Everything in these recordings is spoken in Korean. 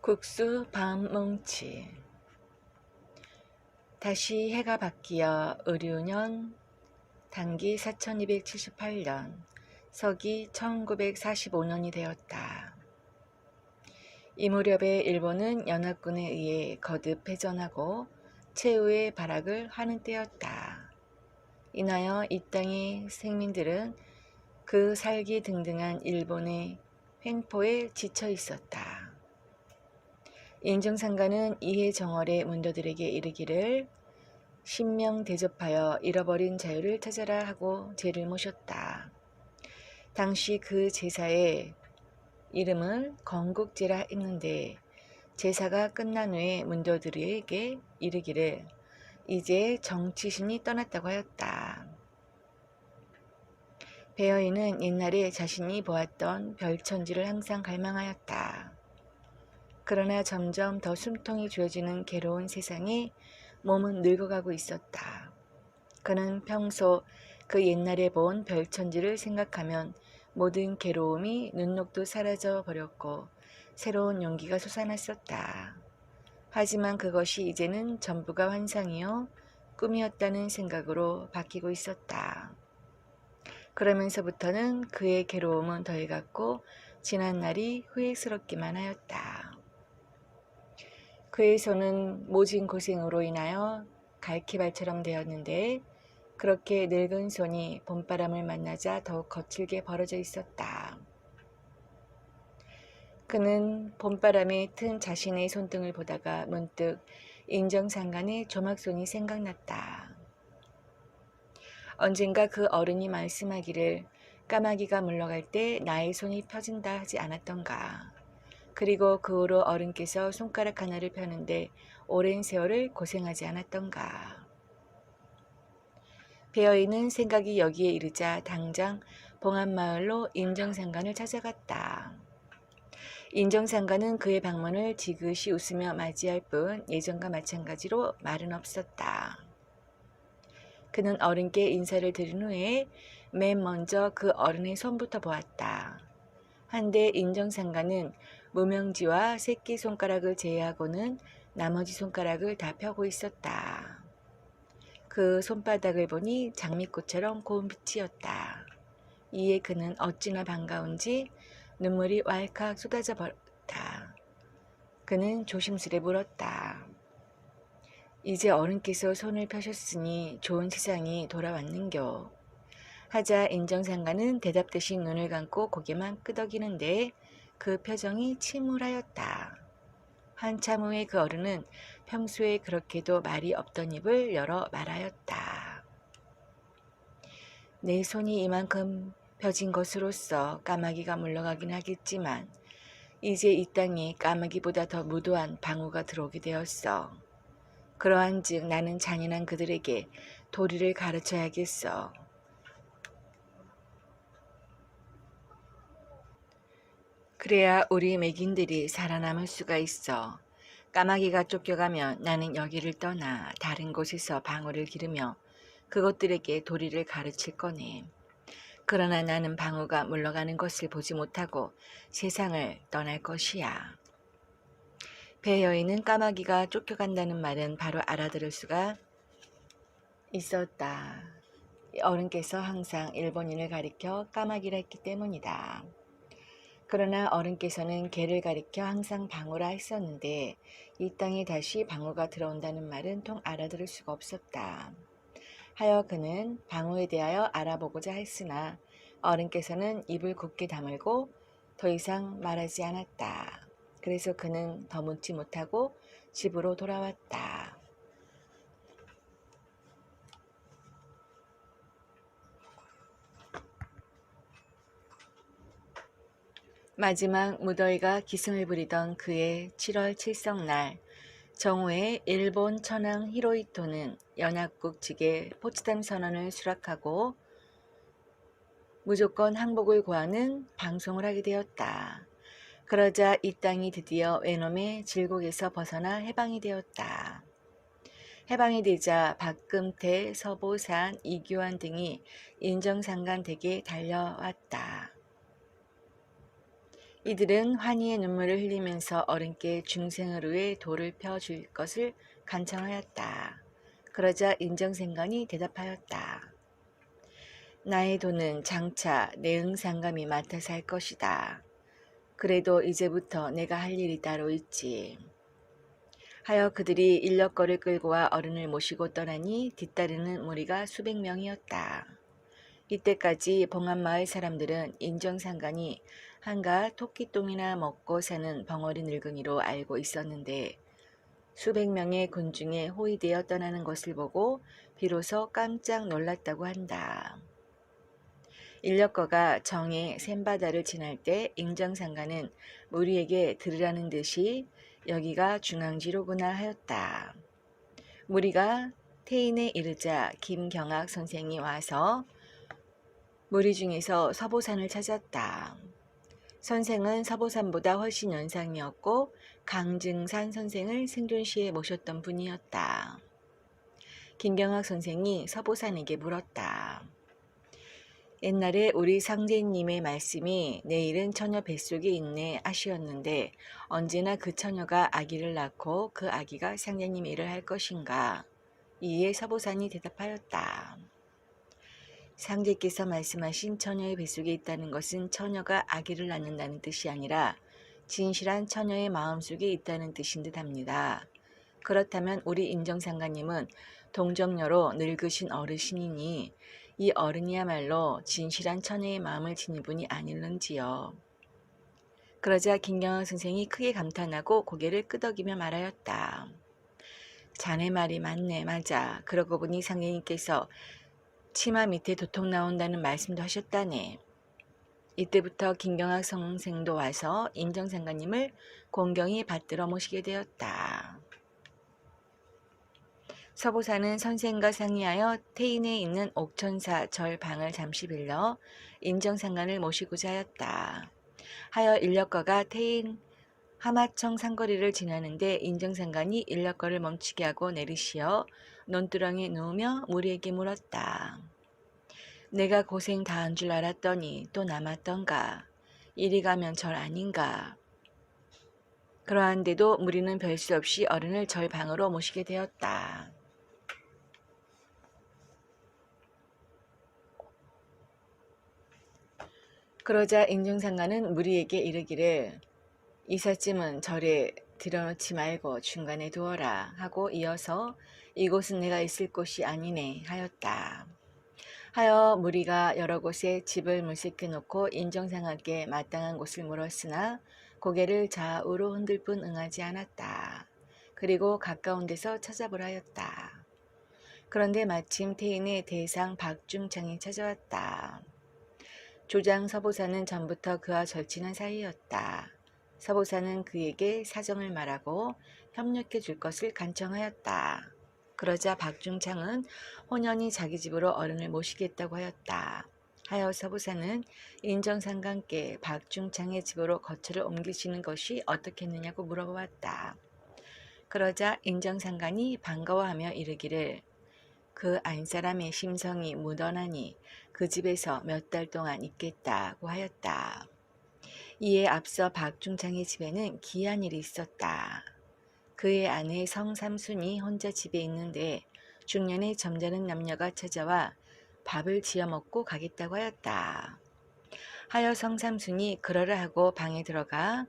국수 밤뭉치. 다시 해가 바뀌어 을유년 단기 4278년 서기 1945년이 되었다. 이 무렵에 일본은 연합군에 의해 거듭 패전하고 최후의 발악을 하는 때였다. 인하여 이 땅의 생민들은 그 살기 등등한 일본의 횡포에 지쳐 있었다. 인정상가는 이해 정월의 문도들에게 이르기를 신명 대접하여 잃어버린 자유를 찾아라 하고 제를 모셨다. 당시 그 제사의 이름을 건국제라 했는데 제사가 끝난 후에 문도들에게 이르기를 이제 정치신이 떠났다고 하였다. 배어이는 옛날에 자신이 보았던 별천지를 항상 갈망하였다. 그러나 점점 더 숨통이 쥐어지는 괴로운 세상에 몸은 늙어가고 있었다. 그는 평소 그 옛날에 본 별천지를 생각하면 모든 괴로움이 눈녹도 사라져 버렸고 새로운 용기가 솟아났었다. 하지만 그것이 이제는 전부가 환상이요 꿈이었다는 생각으로 바뀌고 있었다. 그러면서부터는 그의 괴로움은 더해갔고 지난 날이 후회스럽기만 하였다. 그의 손은 모진 고생으로 인하여 갈퀴발처럼 되었는데 그렇게 늙은 손이 봄바람을 만나자 더욱 거칠게 벌어져 있었다. 그는 봄바람에 튼 자신의 손등을 보다가 문득 인정상간의 조막손이 생각났다. 언젠가 그 어른이 말씀하기를 까마귀가 물러갈 때 나의 손이 펴진다 하지 않았던가. 그리고 그 후로 어른께서 손가락 하나를 펴는데 오랜 세월을 고생하지 않았던가. 배어이는 생각이 여기에 이르자 당장 봉안마을로 인정상간을 찾아갔다. 인정상간은 그의 방문을 지그시 웃으며 맞이할 뿐 예전과 마찬가지로 말은 없었다. 그는 어른께 인사를 드린 후에 맨 먼저 그 어른의 손부터 보았다. 한데 인정상가는 무명지와 새끼손가락을 제외하고는 나머지 손가락을 다 펴고 있었다. 그 손바닥을 보니 장미꽃처럼 고운 빛이었다. 이에 그는 어찌나 반가운지 눈물이 왈칵 쏟아져 버렸다. 그는 조심스레 물었다. 이제 어른께서 손을 펴셨으니 좋은 세상이 돌아왔는겨. 하자 인정상가는 대답 대신 눈을 감고 고개만 끄덕이는데 그 표정이 침울하였다. 한참 후에 그 어른은 평소에 그렇게도 말이 없던 입을 열어 말하였다. 내 손이 이만큼 펴진 것으로서 까마귀가 물러가긴 하겠지만 이제 이 땅에 까마귀보다 더 무도한 방우가 들어오게 되었어. 그러한즉 나는 잔인한 그들에게 도리를 가르쳐야겠어. 그래야 우리 매긴들이 살아남을 수가 있어. 까마귀가 쫓겨가면 나는 여기를 떠나 다른 곳에서 방울을 기르며 그것들에게 도리를 가르칠 거네. 그러나 나는 방우가 물러가는 것을 보지 못하고 세상을 떠날 것이야. 배 여인은 까마귀가 쫓겨간다는 말은 바로 알아들을 수가 있었다. 어른께서 항상 일본인을 가리켜 까마귀라 했기 때문이다. 그러나 어른께서는 개를 가리켜 항상 방우라 했었는데 이 땅에 다시 방우가 들어온다는 말은 통 알아들을 수가 없었다. 하여 그는 방우에 대하여 알아보고자 했으나 어른께서는 입을 굳게 다물고 더 이상 말하지 않았다. 그래서 그는 더 묻지 못하고 집으로 돌아왔다. 마지막 무더위가 기승을 부리던 그의 7월 칠성날 정오에 일본 천황 히로히토는 연합국 측에 포츠담 선언을 수락하고 무조건 항복을 고하는 방송을 하게 되었다. 그러자 이 땅이 드디어 외놈의 질곡에서 벗어나 해방이 되었다. 해방이 되자 박금태, 서보산, 이규환 등이 인정상간 댁에 달려왔다. 이들은 환희의 눈물을 흘리면서 어른께 중생을 위해 돌을 펴줄 것을 간청하였다. 그러자 인정생관이 대답하였다. 나의 돈은 장차 내 응상감이 맡아서 할 것이다. 그래도 이제부터 내가 할 일이 따로 있지. 하여 그들이 인력거를 끌고 와 어른을 모시고 떠나니 뒤따르는 무리가 수백 명이었다. 이때까지 봉안마을 사람들은 인정상간이 한가 토끼똥이나 먹고 사는 벙어리 늙은이로 알고 있었는데 수백 명의 군중에 호위되어 떠나는 것을 보고 비로소 깜짝 놀랐다고 한다. 인력거가 정의 샘바다를 지날 때 인정상가는 무리에게 들으라는 듯이 여기가 중앙지로구나 하였다. 무리가 태인에 이르자 김경학 선생이 와서 무리 중에서 서보산을 찾았다. 선생은 서보산보다 훨씬 연상이었고 강증산 선생을 생존시에 모셨던 분이었다. 김경학 선생이 서보산에게 물었다. 옛날에 우리 상제님의 말씀이 내일은 처녀 뱃속에 있네 아쉬웠는데 언제나 그 처녀가 아기를 낳고 그 아기가 상제님 일을 할 것인가? 이에 서보산이 대답하였다. 상제께서 말씀하신 처녀의 뱃속에 있다는 것은 처녀가 아기를 낳는다는 뜻이 아니라 진실한 처녀의 마음속에 있다는 뜻인 듯 합니다. 그렇다면 우리 인정상가님은 동정녀로 늙으신 어르신이니 이 어른이야말로 진실한 처녀의 마음을 지닌 분이 아닐는지요. 그러자 김경학 선생이 크게 감탄하고 고개를 끄덕이며 말하였다. 자네 말이 맞네 맞아. 그러고 보니 상제님께서 치마 밑에 도통 나온다는 말씀도 하셨다네. 이때부터 김경학 선생도 와서 인정상가님을 공경히 받들어 모시게 되었다. 서보사는 선생과 상의하여 태인에 있는 옥천사 절 방을 잠시 빌려 인정상간을 모시고자 하였다. 하여 인력거가 태인 하마청 상거리를 지나는데 인정상간이 인력거를 멈추게 하고 내리시어 논두렁에 누우며 무리에게 물었다. 내가 고생 다 한 줄 알았더니 또 남았던가. 이리 가면 절 아닌가. 그러한데도 무리는 별 수 없이 어른을 절 방으로 모시게 되었다. 그러자 인정상가는 무리에게 이르기를 이삿짐은 절에 들여놓지 말고 중간에 두어라 하고 이어서 이곳은 내가 있을 곳이 아니네 하였다. 하여 무리가 여러 곳에 집을 물색해 놓고 인정상가께 마땅한 곳을 물었으나 고개를 좌우로 흔들 뿐 응하지 않았다. 그리고 가까운 데서 찾아보라 하였다. 그런데 마침 태인의 대상 박중창이 찾아왔다. 조장 서보사는 전부터 그와 절친한 사이였다. 서보사는 그에게 사정을 말하고 협력해 줄 것을 간청하였다. 그러자 박중창은 혼연히 자기 집으로 어른을 모시겠다고 하였다. 하여 서보사는 인정상관께 박중창의 집으로 거처를 옮기시는 것이 어떻겠느냐고 물어보았다. 그러자 인정상관이 반가워하며 이르기를 그 안사람의 심성이 묻어나니 그 집에서 몇 달 동안 있겠다고 하였다. 이에 앞서 박중창의 집에는 기이한 일이 있었다. 그의 아내 성삼순이 혼자 집에 있는데 중년의 점잖은 남녀가 찾아와 밥을 지어 먹고 가겠다고 하였다. 하여 성삼순이 그러라 하고 방에 들어가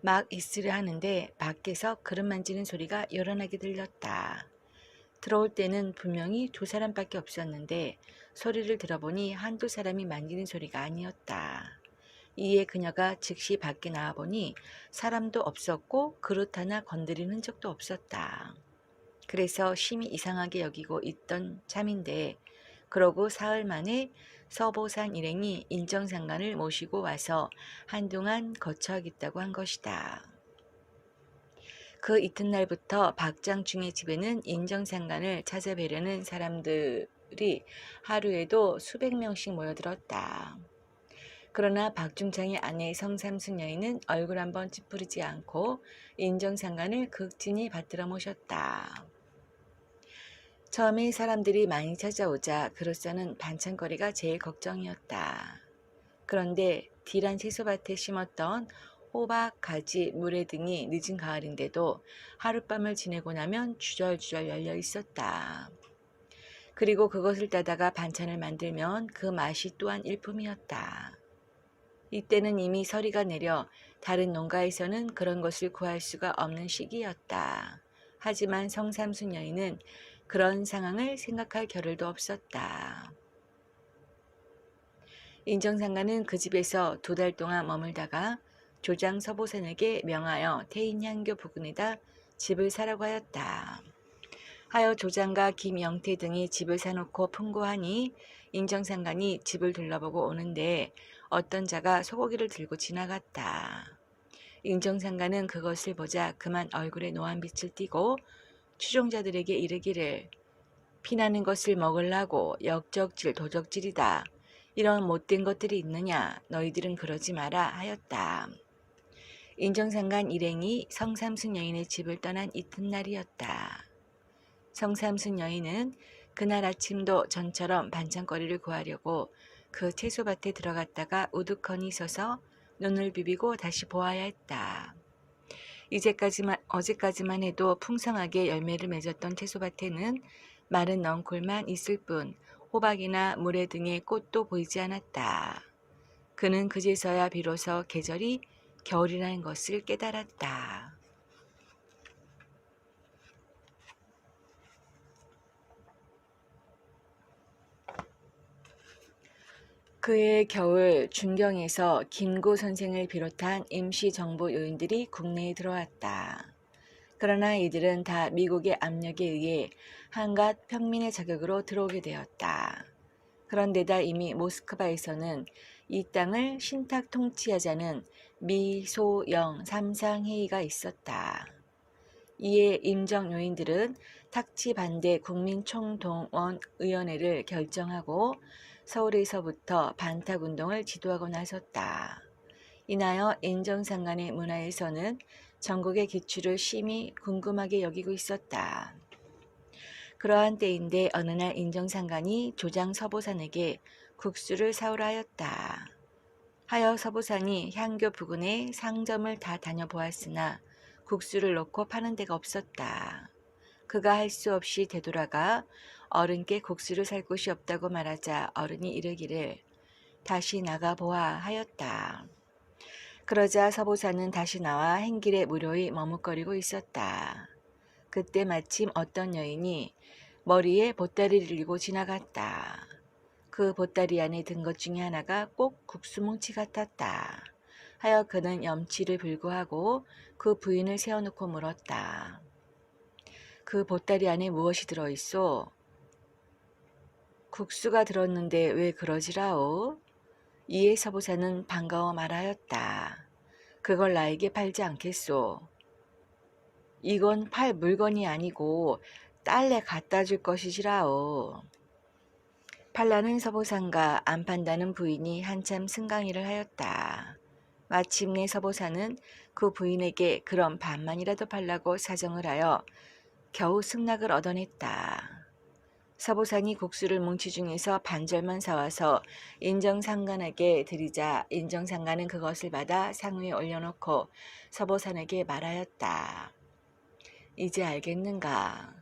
막 있으려 하는데 밖에서 그릇 만지는 소리가 요란하게 들렸다. 들어올 때는 분명히 두 사람밖에 없었는데 소리를 들어보니 한두 사람이 만지는 소리가 아니었다. 이에 그녀가 즉시 밖에 나와보니 사람도 없었고 그릇 하나 건드린 흔적도 없었다. 그래서 심히 이상하게 여기고 있던 참인데 그러고 사흘 만에 서보산 일행이 인정상관을 모시고 와서 한동안 거처하겠다고 한 것이다. 그 이튿날부터 박장충의 집에는 인정상관을 찾아뵈려는 사람들이 하루에도 수백 명씩 모여들었다. 그러나 박중창의 아내 성삼순 여인은 얼굴 한번 찌푸리지 않고 인정상관을 극진히 받들어 모셨다. 처음에 사람들이 많이 찾아오자 그로서는 반찬거리가 제일 걱정이었다. 그런데 디란 채소밭에 심었던 호박, 가지, 물회 등이 늦은 가을인데도 하룻밤을 지내고 나면 주절주절 열려 있었다. 그리고 그것을 따다가 반찬을 만들면 그 맛이 또한 일품이었다. 이때는 이미 서리가 내려 다른 농가에서는 그런 것을 구할 수가 없는 시기였다. 하지만 성삼순 여인은 그런 상황을 생각할 겨를도 없었다. 인정상가는 그 집에서 2달 동안 머물다가 조장 서보산에게 명하여 태인향교 부근에다 집을 사라고 하였다. 하여 조장과 김영태 등이 집을 사놓고 풍고하니 인정상간이 집을 둘러보고 오는데 어떤 자가 소고기를 들고 지나갔다. 인정상간은 그것을 보자 그만 얼굴에 노한빛을 띠고 추종자들에게 이르기를 피나는 것을 먹으려고 역적질 도적질이다. 이런 못된 것들이 있느냐 너희들은 그러지 마라 하였다. 인정상간 일행이 성삼순 여인의 집을 떠난 이튿날이었다. 성삼순 여인은 그날 아침도 전처럼 반찬거리를 구하려고 그 채소밭에 들어갔다가 우두커니 서서 눈을 비비고 다시 보아야 했다. 어제까지만 해도 풍성하게 열매를 맺었던 채소밭에는 마른 넝쿨만 있을 뿐 호박이나 물회 등의 꽃도 보이지 않았다. 그는 그제서야 비로소 계절이 겨울이라는 것을 깨달았다. 그해 겨울 준경에서 김구 선생을 비롯한 임시 정부 요인들이 국내에 들어왔다. 그러나 이들은 다 미국의 압력에 의해 한갓 평민의 자격으로 들어오게 되었다. 그런데다 이미 모스크바에서는 이 땅을 신탁 통치하자는 미소영 삼상회의가 있었다. 이에 임정 요인들은 탁치 반대 국민총동원위원회를 결정하고 서울에서부터 반탁운동을 지도하고 나섰다. 인하여 인정상간의 문화에서는 전국의 기출을 심히 궁금하게 여기고 있었다. 그러한 때인데 어느 날 인정상간이 조장 서보산에게 국수를 사오라 하였다. 하여 서보산이 향교 부근의 상점을 다 다녀보았으나 국수를 놓고 파는 데가 없었다. 그가 할 수 없이 되돌아가 어른께 국수를 살 곳이 없다고 말하자 어른이 이르기를 다시 나가보아 하였다. 그러자 서보사는 다시 나와 행길에 무료히 머뭇거리고 있었다. 그때 마침 어떤 여인이 머리에 보따리를 들고 지나갔다. 그 보따리 안에 든 것 중에 하나가 꼭 국수뭉치 같았다. 하여 그는 염치를 불구하고 그 부인을 세워놓고 물었다. 그 보따리 안에 무엇이 들어있소? 국수가 들었는데 왜 그러지라오? 이에 서보사는 반가워 말하였다. 그걸 나에게 팔지 않겠소. 이건 팔 물건이 아니고 딸내 갖다 줄 것이지라오. 팔라는 서보산과 안 판다는 부인이 한참 승강이를 하였다. 마침내 서보사는 그 부인에게 그럼 반만이라도 팔라고 사정을 하여 겨우 승낙을 얻어냈다. 서보산이 국수를 뭉치 중에서 반절만 사와서 인정상간에게 드리자 인정상간은 그것을 받아 상 위에 올려놓고 서보산에게 말하였다. 이제 알겠는가?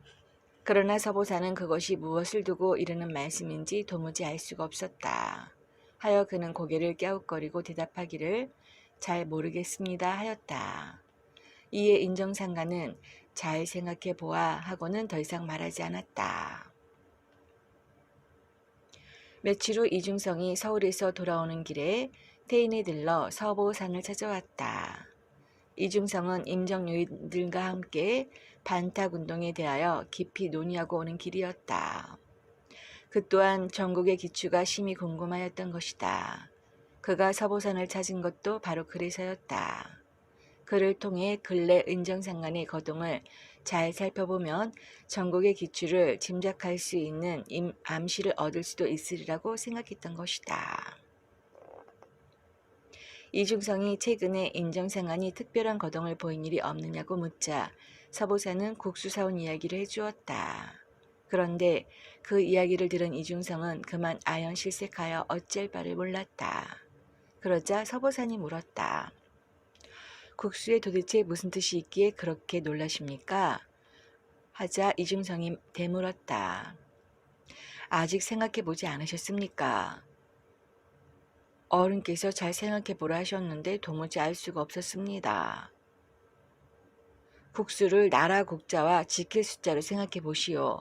그러나 서보산은 그것이 무엇을 두고 이르는 말씀인지 도무지 알 수가 없었다. 하여 그는 고개를 갸웃거리고 대답하기를 잘 모르겠습니다 하였다. 이에 인정상간은 잘 생각해 보아 하고는 더 이상 말하지 않았다. 며칠 후 이중성이 서울에서 돌아오는 길에 태인에 들러 서보산을 찾아왔다. 이중성은 임정요인들과 함께 반탁운동에 대하여 깊이 논의하고 오는 길이었다. 그 또한 전국의 기추가 심히 궁금하였던 것이다. 그가 서보산을 찾은 것도 바로 그래서였다. 그를 통해 근래 인정상간의 거동을 잘 살펴보면 전국의 기추를 짐작할 수 있는 암시를 얻을 수도 있으리라고 생각했던 것이다. 이중성이 최근에 인정상간이 특별한 거동을 보인 일이 없느냐고 묻자 서보사는 국수 사온 이야기를 해주었다. 그런데 그 이야기를 들은 이중성은 그만 아연실색하여 어쩔 바를 몰랐다. 그러자 서보산이 물었다. 국수에 도대체 무슨 뜻이 있기에 그렇게 놀라십니까? 하자 이중성이 되물었다. 아직 생각해 보지 않으셨습니까? 어른께서 잘 생각해 보라 하셨는데 도무지 알 수가 없었습니다. 국수를 나라 국자와 지킬 숫자로 생각해 보시오.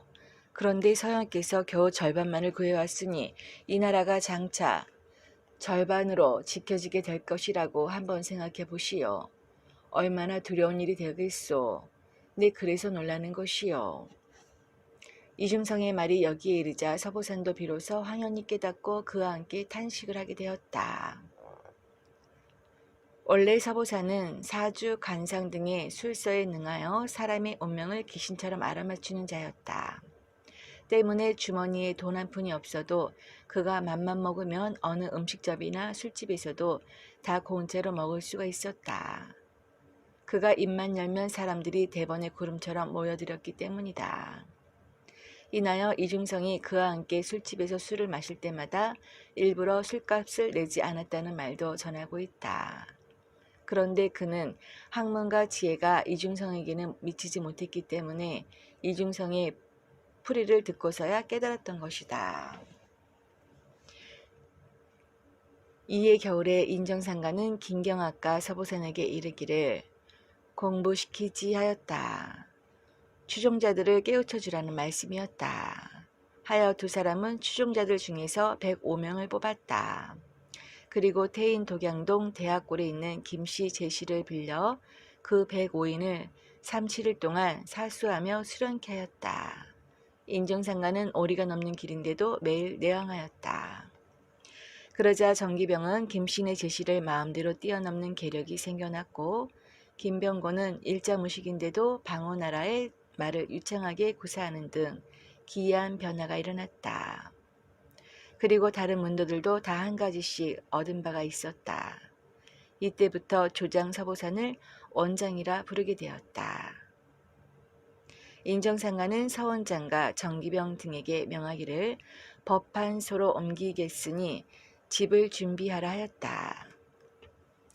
그런데 서양께서 겨우 절반만을 구해왔으니 이 나라가 장차 절반으로 지켜지게 될 것이라고 한번 생각해 보시오. 얼마나 두려운 일이 되겠소. 네, 그래서 놀라는 것이요. 이중성의 말이 여기에 이르자 서보산도 비로소 황연히 깨닫고 그와 함께 탄식을 하게 되었다. 원래 서보사는 사주, 간상 등의 술서에 능하여 사람의 운명을 귀신처럼 알아맞추는 자였다. 때문에 주머니에 돈 한 푼이 없어도 그가 맘만 먹으면 어느 음식점이나 술집에서도 다 공짜로 먹을 수가 있었다. 그가 입만 열면 사람들이 대번의 구름처럼 모여들었기 때문이다. 이나여 이중성이 그와 함께 술집에서 술을 마실 때마다 일부러 술값을 내지 않았다는 말도 전하고 있다. 그런데 그는 학문과 지혜가 이중성에게는 미치지 못했기 때문에 이중성의 풀이를 듣고서야 깨달았던 것이다. 이에 겨울에 인정상가는 김경학과 서보산에게 이르기를 공부시키지 하였다. 추종자들을 깨우쳐 주라는 말씀이었다. 하여 두 사람은 추종자들 중에서 105명을 뽑았다. 그리고 태인 독양동 대학골에 있는 김씨 제시를 빌려 그 105인을 3, 7일 동안 사수하며 수련케 하였다. 인정상가는 오리가 넘는 길인데도 매일 내왕하였다. 그러자 정기병은 김씨의 제시를 마음대로 뛰어넘는 계력이 생겨났고 김병고는 일자무식인데도 방어나라의 말을 유창하게 구사하는 등 기이한 변화가 일어났다. 그리고 다른 문도들도 다 한 가지씩 얻은 바가 있었다. 이때부터 조장 서보산을 원장이라 부르게 되었다. 인정상가는 서원장과 정기병 등에게 명하기를 법판소로 옮기겠으니 집을 준비하라 하였다.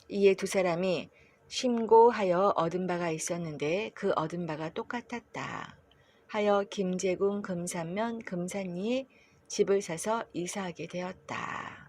이에 두 사람이 심고하여 얻은 바가 있었는데 그 얻은 바가 똑같았다. 하여 김제궁 금산면 금산리에 집을 사서 이사하게 되었다.